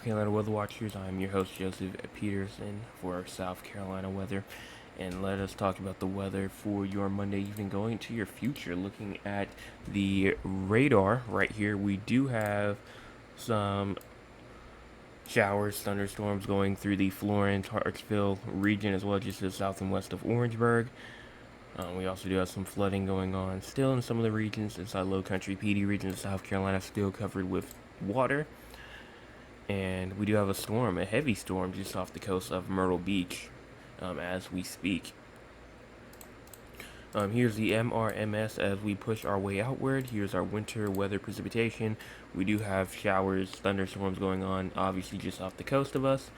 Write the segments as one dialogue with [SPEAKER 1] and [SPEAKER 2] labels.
[SPEAKER 1] Carolina Weather Watchers. I'm your host, Joseph Peterson, for South Carolina weather. And let us talk about the weather for your Monday evening going to your future. Looking at the radar right here, we do have some showers, thunderstorms going through the Florence, Hartsville region, as well as just to the south and west of Orangeburg. We also do have some flooding going on still in some of the regions inside Low Country PD region of South Carolina, still covered with water. And we do have a storm, a heavy storm, just off the coast of Myrtle Beach as we speak. Here's the MRMS as we push our way outward. Here's our winter weather precipitation. We do have showers, thunderstorms going on, obviously just off the coast of us.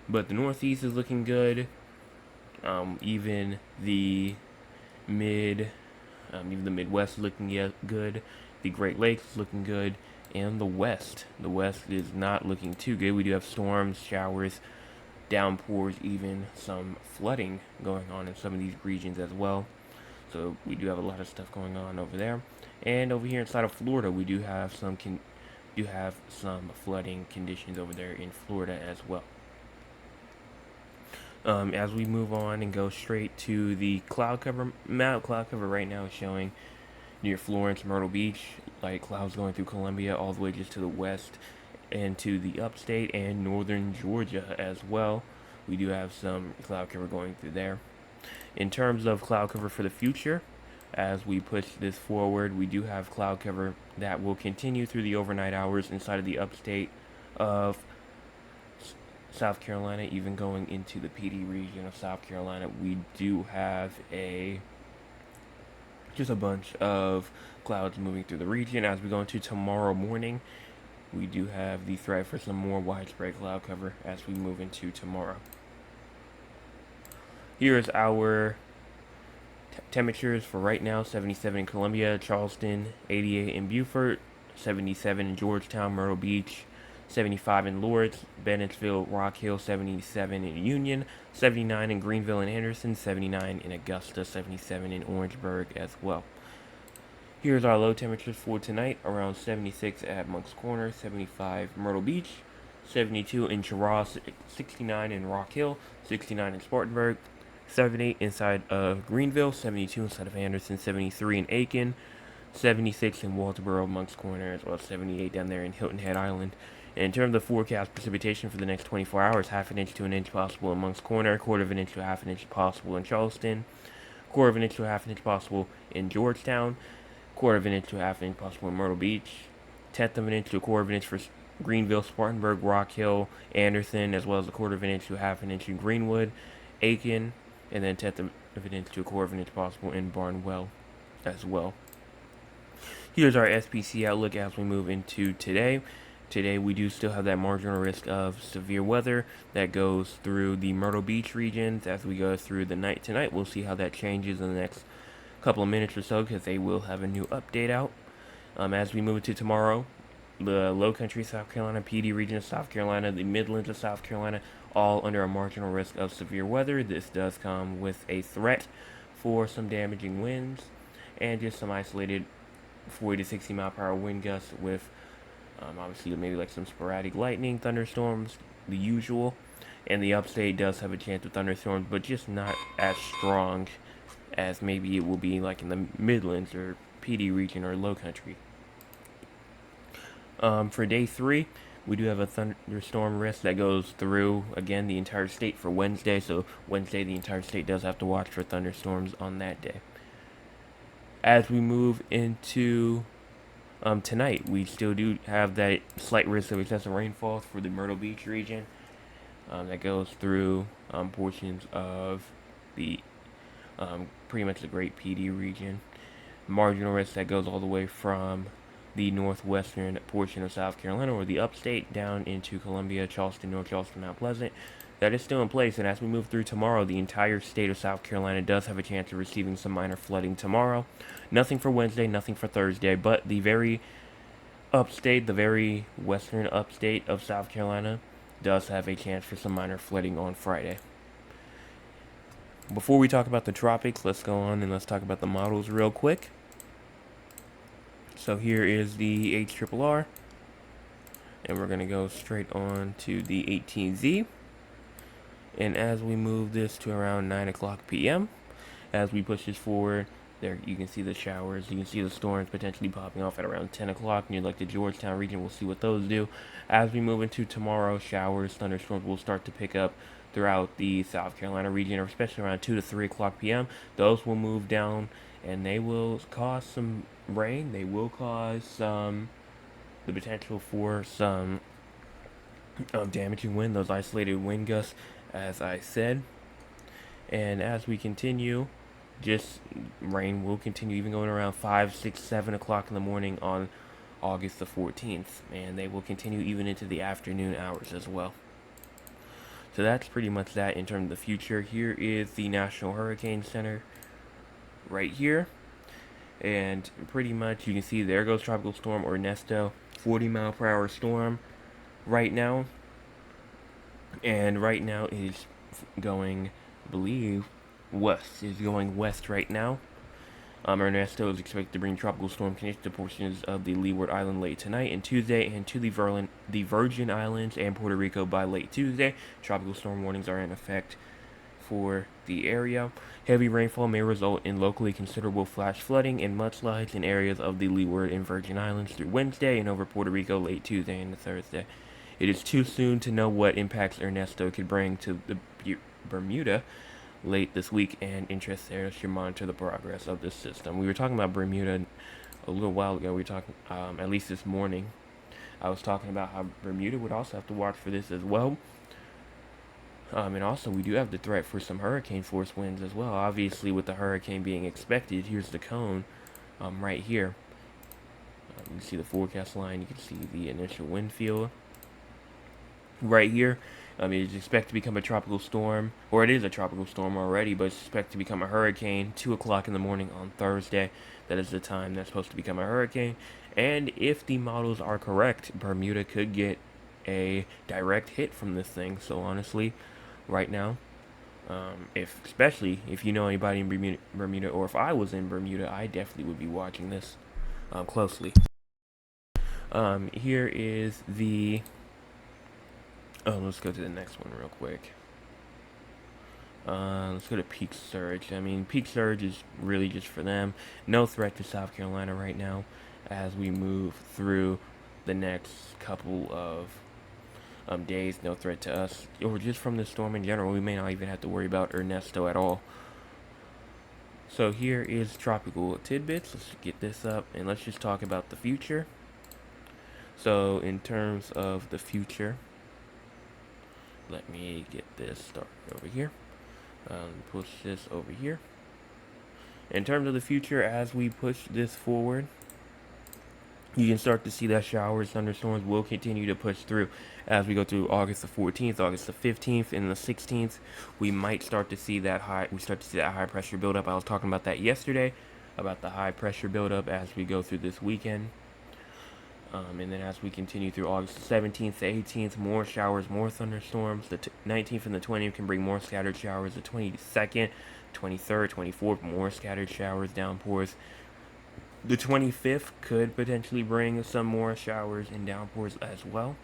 [SPEAKER 1] But the northeast is looking good. Even the even the Midwest is looking good. The Great Lakes is looking good. And the West is not looking too good. We do have storms, showers, downpours, even some flooding going on in some of these regions as well. So we do have a lot of stuff going on over there. And over here inside of Florida, we do have some flooding conditions over there in Florida as well. As we move on and go straight to the cloud cover, amount of cloud cover right now is showing near Florence, Myrtle Beach, light clouds going through Columbia all the way just to the west and to the upstate and northern Georgia as well. We do have some cloud cover going through there. In terms of cloud cover for the future, as we push this forward, we do have cloud cover that will continue through the overnight hours inside of the upstate of South Carolina, even going into the PD region of South Carolina. We do have just a bunch of clouds moving through the region. As we go into tomorrow morning, we do have the threat for some more widespread cloud cover as we move into tomorrow. Here is our temperatures for right now: 77 in Columbia, Charleston, 88 in Beaufort, 77 in Georgetown, Myrtle Beach, 75 in Lawrence, Bennettsville, Rock Hill, 77 in Union, 79 in Greenville and Anderson, 79 in Augusta, 77 in Orangeburg as well. Here's our low temperatures for tonight: around 76 at Moncks Corner, 75 Myrtle Beach, 72 in Chehalis, 69 in Rock Hill, 69 in Spartanburg, 78 inside of Greenville, 72 inside of Anderson, 73 in Aiken, 76 in Walterboro, Moncks Corner, as well as 78 down there in Hilton Head Island. And in terms of forecast precipitation for the next 24 hours, half an inch to an inch possible in Moncks Corner, quarter of an inch to half an inch possible in Charleston, quarter of an inch to half an inch possible in Georgetown, quarter of an inch to half an inch possible in Myrtle Beach, tenth of an inch to a quarter of an inch for Greenville, Spartanburg, Rock Hill, Anderson, as well as a quarter of an inch to half an inch in Greenwood, Aiken, and then tenth of an inch to a quarter of an inch possible in Barnwell as well. Here's our SPC outlook as we move into today. Today we do still have that marginal risk of severe weather that goes through the Myrtle Beach regions as we go through the night tonight. We'll see how that changes in the next couple of minutes or so, because they will have a new update out. As we move to tomorrow, the Low Country South Carolina, PD region of South Carolina, the Midlands of South Carolina, all under a marginal risk of severe weather. This does come with a threat for some damaging winds and just some isolated 40 to 60 mile per hour wind gusts with obviously maybe like some sporadic lightning, thunderstorms, the usual. And the upstate does have a chance of thunderstorms, but just not as strong as maybe it will be like in the Midlands or PD region or Low Country. For day 3, we do have a thunderstorm risk that goes through, again, the entire state for Wednesday. So Wednesday, the entire state does have to watch for thunderstorms on that day. As we move into tonight, we still do have that slight risk of excessive rainfall for the Myrtle Beach region that goes through portions of the pretty much the Great PD region. Marginal risk that goes all the way from the northwestern portion of South Carolina or the upstate down into Columbia, Charleston, North Charleston, Mount Pleasant. That is still in place, and as we move through tomorrow, the entire state of South Carolina does have a chance of receiving some minor flooding tomorrow. Nothing for Wednesday, nothing for Thursday, but the very upstate, the very western upstate of South Carolina does have a chance for some minor flooding on Friday. Before we talk about the tropics, let's go on and let's talk about the models real quick. So here is the HRRR. And we're going to go straight on to the 18Z. And as we move this to around 9 o'clock p.m., as we push this forward, there you can see the showers. You can see the storms potentially popping off at around 10 o'clock near like the Georgetown region. We'll see what those do. As we move into tomorrow, showers, thunderstorms will start to pick up throughout the South Carolina region, or especially around 2 to 3 o'clock p.m. Those will move down, and they will cause some rain. They will cause the potential for some damaging wind, those isolated wind gusts, as I said. And as we continue, just rain will continue even going around 5, 6, 7 o'clock in the morning on August the 14th. And they will continue even into the afternoon hours as well. So that's pretty much that in terms of the future. Here is the National Hurricane Center right here. And pretty much you can see there goes Tropical Storm Ernesto, 40-mile-per-hour storm right now. And right now is going, I believe, west. Is going west right now. Ernesto is expected to bring tropical storm conditions to portions of the Leeward Island late tonight and Tuesday, and to the Virgin Islands and Puerto Rico by late Tuesday. Tropical storm warnings are in effect for the area. Heavy rainfall may result in locally considerable flash flooding and mudslides in areas of the Leeward and Virgin Islands through Wednesday and over Puerto Rico late Tuesday and Thursday. It is too soon to know what impacts Ernesto could bring to the Bermuda late this week, and interest there should monitor the progress of this system. We were talking about Bermuda a little while ago. We were talking, at least this morning, I was talking about how Bermuda would also have to watch for this as well. And also, we do have the threat for some hurricane force winds as well. Obviously, with the hurricane being expected, here's the cone right here. You can see the forecast line. You can see the initial wind field right here. It is expected to become a tropical storm, or it is a tropical storm already, but it's expected to become a hurricane 2 o'clock in the morning on Thursday. That is the time that's supposed to become a hurricane. And if the models are correct, Bermuda could get a direct hit from this thing. So honestly, right now, especially if you know anybody in Bermuda, or if I was in Bermuda, I definitely would be watching this closely. Here is the... let's go to the next one real quick. Let's go to peak surge. I mean, peak surge is really just for them. No threat to South Carolina right now as we move through the next couple of days. No threat to us, or just from the storm in general. We may not even have to worry about Ernesto at all. So here is tropical tidbits. Let's get this up and let's just talk about the future. So in terms of the future, let me get this started over here. Push this over here. In terms of the future, as we push this forward, you can start to see that showers, thunderstorms will continue to push through as we go through August the 14th, August the 15th, and the 16th. We might start to see that high. We start to see that high pressure buildup. I was talking about that yesterday, about the high pressure buildup as we go through this weekend. And then as we continue through August 17th to 18th, more showers, more thunderstorms. The 19th and the 20th can bring more scattered showers. The 22nd, 23rd, 24th, more scattered showers, downpours. The 25th could potentially bring some more showers and downpours as well.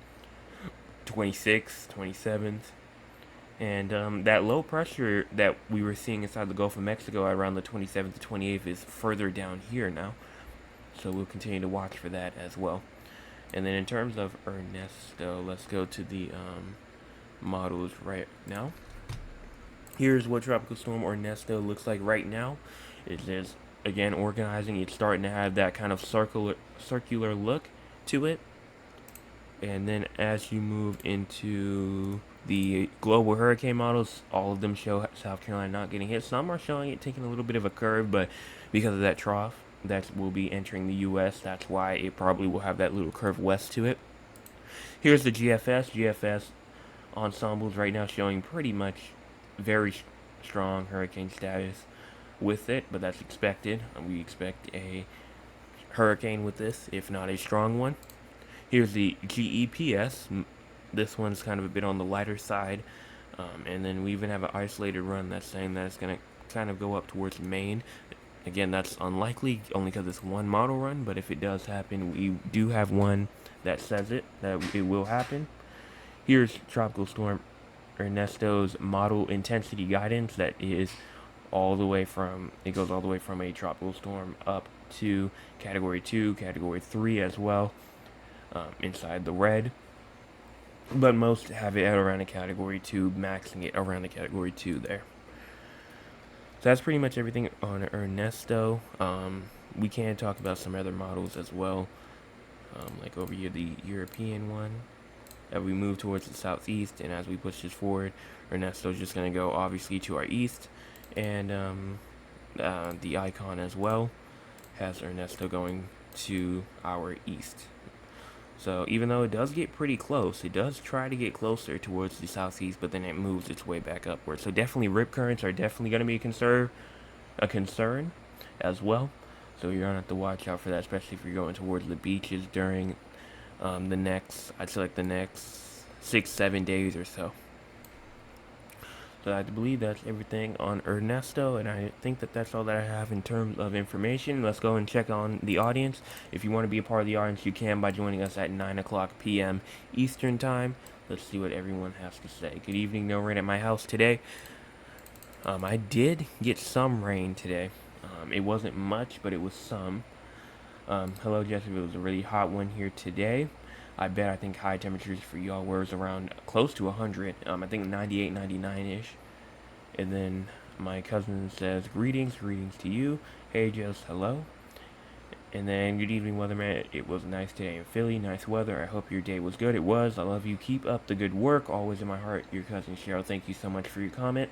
[SPEAKER 1] 26th, 27th. And that low pressure that we were seeing inside the Gulf of Mexico at around the 27th to 28th is further down here now. So we'll continue to watch for that as well. And then in terms of Ernesto, let's go to the models right now. Here's what Tropical Storm Ernesto looks like right now. It is, again, organizing. It's starting to have that kind of circular look to it. And then as you move into the global hurricane models, all of them show South Carolina not getting hit. Some are showing it taking a little bit of a curve, but because of that trough that will be entering the U.S., that's why it probably will have that little curve west to it. Here's the GFS. GFS ensembles right now showing pretty much very strong hurricane status with it, but that's expected. We expect a hurricane with this, if not a strong one. Here's the GEPS. This one's kind of a bit on the lighter side. And then we even have an isolated run that's saying that it's going to kind of go up towards Maine. Again, that's unlikely only because it's one model run, but if it does happen, we do have one that says that it will happen. Here's Tropical Storm Ernesto's model intensity guidance that is all the way from, it goes all the way from a tropical storm up to category 2, category 3 as well, inside the red. But most have it at around a category 2, maxing it around the category 2 there. So that's pretty much everything on Ernesto. We can talk about some other models as well, like over here, the European one. As we move towards the southeast, and as we push this forward, Ernesto's just going to go obviously to our east, and the icon as well has Ernesto going to our east. So even though it does get pretty close, it does try to get closer towards the southeast, but then it moves its way back upward. So definitely rip currents are definitely going to be a concern as well. So you're going to have to watch out for that, especially if you're going towards the beaches during the next 6-7 days or so. So I believe that's everything on Ernesto, and I think that that's all that I have in terms of information. Let's go and check on the audience. If you want to be a part of the audience, you can by joining us at 9 o'clock p.m. Eastern Time. Let's see what everyone has to say. Good evening, no rain at my house today. I did get some rain today. It wasn't much, but it was some. Hello, Jesse. It was a really hot one here today. I think high temperatures for y'all was around close to 100. I think 98, 99-ish. And then my cousin says, greetings to you. Hey, Jess, hello. And then, good evening, weatherman. It was nice today in Philly. Nice weather. I hope your day was good. It was. I love you. Keep up the good work. Always in my heart. Your cousin Cheryl. Thank you so much for your comment.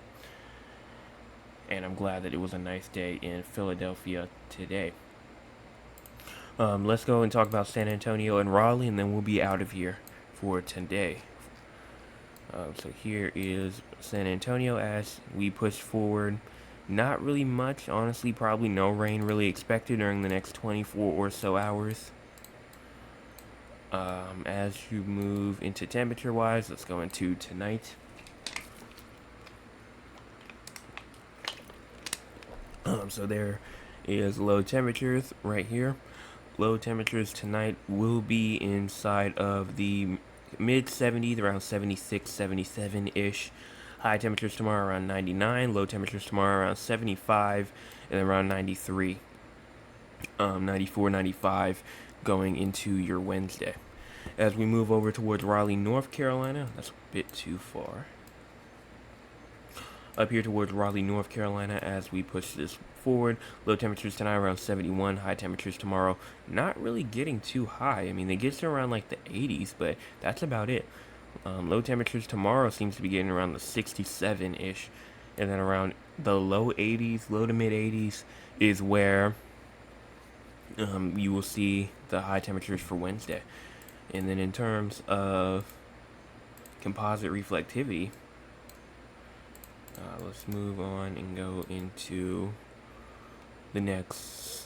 [SPEAKER 1] And I'm glad that it was a nice day in Philadelphia today. Let's go and talk about San Antonio and Raleigh, and then we'll be out of here for today. So here is San Antonio as we push forward. Not really much, honestly, probably no rain really expected during the next 24 or so hours. As you move into temperature-wise, let's go into tonight. So there is low temperatures right here. Low temperatures tonight will be inside of the mid 70s, around 76, 77-ish. High temperatures tomorrow around 99. Low temperatures tomorrow around 75 and around 93. 94, 95 going into your Wednesday. As we move over towards Raleigh, North Carolina, that's a bit too far. Up here towards Raleigh, North Carolina, as we push this forward. Low temperatures tonight around 71. High temperatures tomorrow not really getting too high. I mean, they get to around like the 80s, but that's about it. Low temperatures tomorrow seems to be getting around the 67-ish. And then around the low 80s, low to mid 80s is where you will see the high temperatures for Wednesday. And then in terms of composite reflectivity, let's move on and go into the next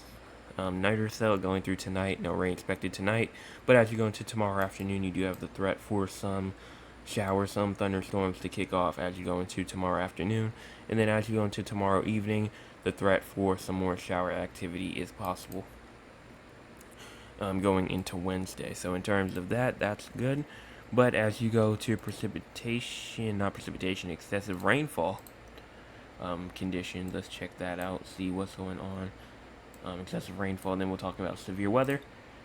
[SPEAKER 1] night or so. Going through tonight, no rain expected tonight. But as you go into tomorrow afternoon, you do have the threat for some showers, some thunderstorms to kick off as you go into tomorrow afternoon. And then as you go into tomorrow evening, the threat for some more shower activity is possible going into Wednesday. So in terms of that, that's good. But as you go to excessive rainfall conditions, let's check that out, see what's going on. Excessive rainfall, and then we'll talk about severe weather.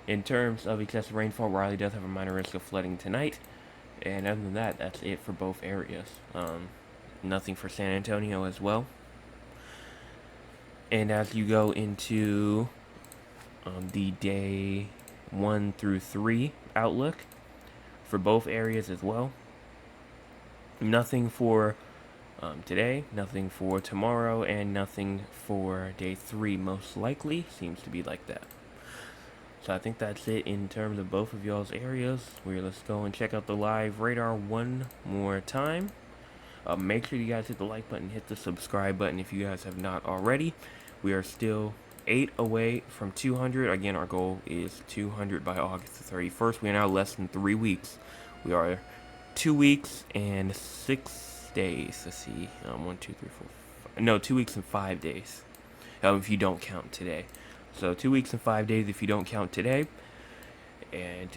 [SPEAKER 1] In terms of excessive rainfall, Raleigh does have a minor risk of flooding tonight. And other than that, that's it for both areas. Nothing for San Antonio as well. And as you go into the day 1 through 3 outlook, for both areas as well. Nothing for today, nothing for tomorrow, and nothing for day 3 most likely. Seems to be like that. So I think that's it in terms of both of y'all's areas. Let's go and check out the live radar one more time. Make sure you guys hit the like button, hit the subscribe button if you guys have not already. We are still 8 away from 200. Again, our goal is 200 by August the 31st. We are now less than 3 weeks. We are 2 weeks and 6 days. Let's see. 1, 2, 3, 4, 5. No, 2 weeks and 5 days if you don't count today. So 2 weeks and 5 days if you don't count today. And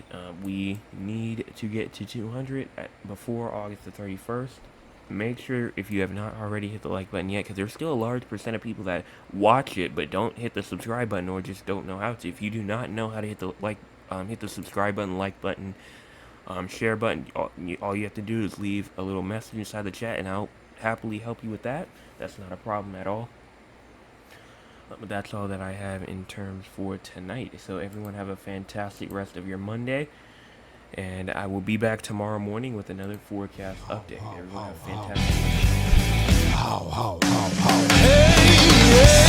[SPEAKER 1] we need to get to 200 before August the 31st. Make sure, if you have not already hit the like button yet, because there's still a large percent of people that watch it but don't hit the subscribe button, or just don't know how to. If you do not know how to hit the hit the subscribe button, like button, share button, all you have to do is leave a little message inside the chat, and I'll happily help you with that. That's not a problem at all. But that's all that I have in terms for tonight. So everyone have a fantastic rest of your Monday. And I will be back tomorrow morning with another forecast update. Everyone have a fantastic day.
[SPEAKER 2] Hey, yeah.